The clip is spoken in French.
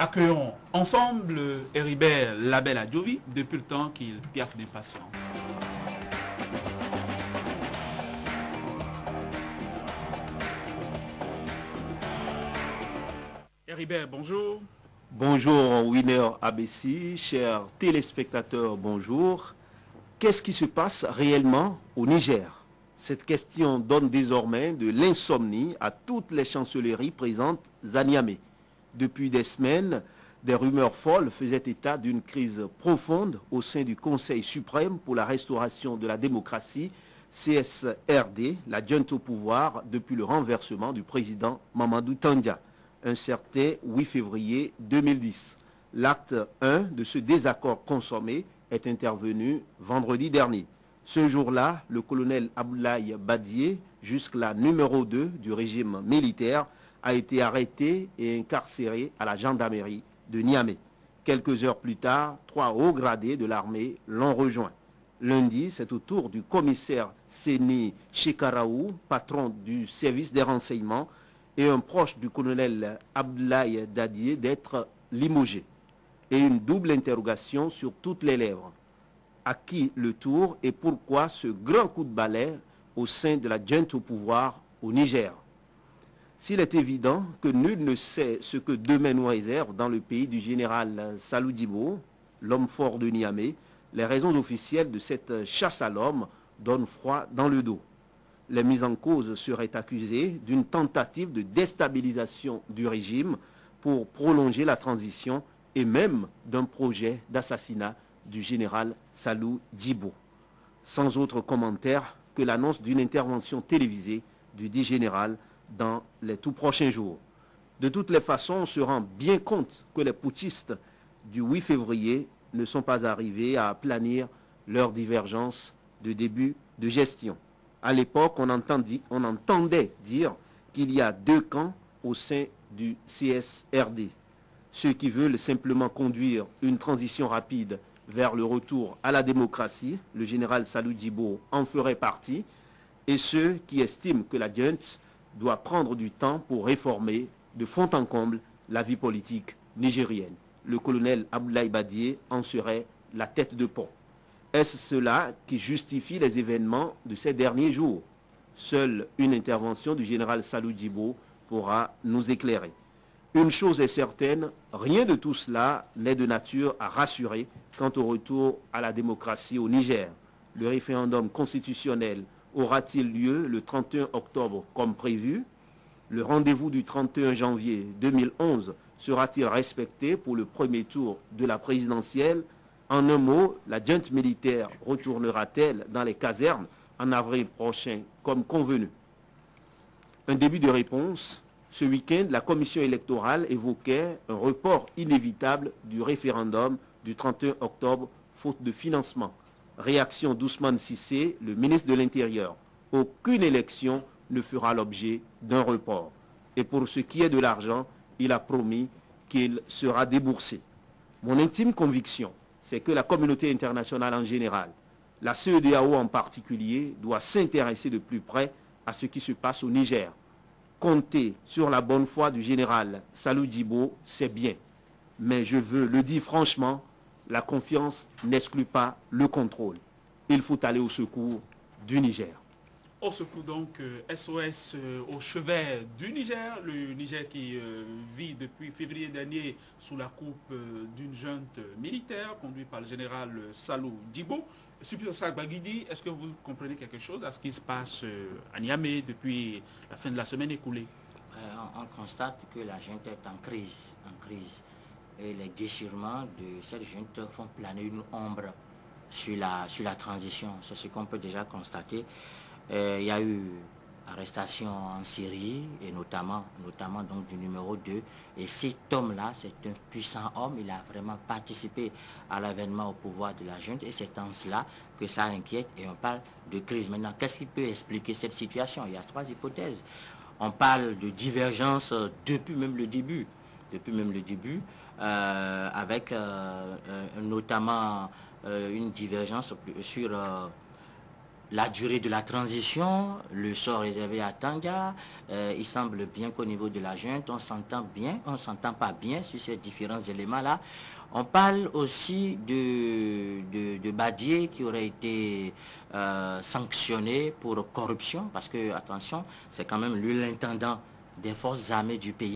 Accueillons ensemble Heribert Label Adjovi depuis le temps qu'il piaffe d'impatience. Heribert, bonjour. Bonjour Winner ABC, chers téléspectateurs, bonjour. Qu'est-ce qui se passe réellement au Niger? Cette question donne désormais de l'insomnie à toutes les chancelleries présentes à Niamey. Depuis des semaines, des rumeurs folles faisaient état d'une crise profonde au sein du Conseil suprême pour la restauration de la démocratie, CSRD, la junte au pouvoir depuis le renversement du président Mamadou Tandja, un certain 8 février 2010. L'acte 1 de ce désaccord consommé est intervenu vendredi dernier. Ce jour-là, le colonel Abdoulaye Badié, jusque-là numéro 2 du régime militaire, a été arrêté et incarcéré à la gendarmerie de Niamey. Quelques heures plus tard, 3 hauts gradés de l'armée l'ont rejoint. Lundi, c'est au tour du commissaire Séni Chekaraou, patron du service des renseignements, et un proche du colonel Abdoulaye Badié d'être limogé. Et une double interrogation sur toutes les lèvres. À qui le tour et pourquoi ce grand coup de balai au sein de la junte au pouvoir au Niger? S'il est évident que nul ne sait ce que demain nous réserve dans le pays du général Salou Djibo, l'homme fort de Niamey, les raisons officielles de cette chasse à l'homme donnent froid dans le dos. Les mises en cause seraient accusées d'une tentative de déstabilisation du régime pour prolonger la transition et même d'un projet d'assassinat du général Salou Djibo. Sans autre commentaire que l'annonce d'une intervention télévisée du dit général dans les tout prochains jours. De toutes les façons, on se rend bien compte que les putschistes du 8 février ne sont pas arrivés à aplanir leur divergence de début de gestion. À l'époque, on entendait dire qu'il y a deux camps au sein du CSRD. Ceux qui veulent simplement conduire une transition rapide vers le retour à la démocratie, le général Salou Djibo en ferait partie, et ceux qui estiment que la junte doit prendre du temps pour réformer de fond en comble la vie politique nigérienne. Le colonel Abdoulaye Badié en serait la tête de pont. Est-ce cela qui justifie les événements de ces derniers jours? Seule une intervention du général Salou Djibo pourra nous éclairer. Une chose est certaine, rien de tout cela n'est de nature à rassurer quant au retour à la démocratie au Niger. Le référendum constitutionnel aura-t-il lieu le 31 octobre comme prévu? Le rendez-vous du 31 janvier 2011 sera-t-il respecté pour le premier tour de la présidentielle? En un mot, la junte militaire retournera-t-elle dans les casernes en avril prochain comme convenu? Un début de réponse. Ce week-end, la commission électorale évoquait un report inévitable du référendum du 31 octobre, faute de financement. Réaction d'Ousmane Cissé, le ministre de l'Intérieur. Aucune élection ne fera l'objet d'un report. Et pour ce qui est de l'argent, il a promis qu'il sera déboursé. Mon intime conviction, c'est que la communauté internationale en général, la CEDEAO en particulier, doit s'intéresser de plus près à ce qui se passe au Niger. Compter sur la bonne foi du général Salou Djibo, c'est bien. Mais je veux le dire franchement, la confiance n'exclut pas le contrôle. Il faut aller au secours du Niger. Au secours donc, SOS au chevet du Niger, le Niger qui vit depuis février dernier sous la coupe d'une junte militaire conduite par le général Salou Djibo. Super Sagbagidi, est-ce que vous comprenez quelque chose à ce qui se passe à Niamey depuis la fin de la semaine écoulée? On constate que la junte est en crise. Et les déchirements de cette junte font planer une ombre sur la transition. C'est ce qu'on peut déjà constater. Il y a eu arrestation en Syrie, et notamment donc du numéro 2. Et cet homme-là, c'est un puissant homme. Il a vraiment participé à l'avènement au pouvoir de la junte. Et c'est en cela que ça inquiète et on parle de crise. Maintenant, qu'est-ce qui peut expliquer cette situation? Il y a 3 hypothèses. On parle de divergence depuis même le début. Avec notamment une divergence sur la durée de la transition, le sort réservé à Tandja. Il semble bien qu'au niveau de la junte, on s'entend bien, on ne s'entend pas bien sur ces différents éléments-là. On parle aussi de Badié qui aurait été sanctionné pour corruption, parce que, attention, c'est quand même lui l'intendant des forces armées du pays.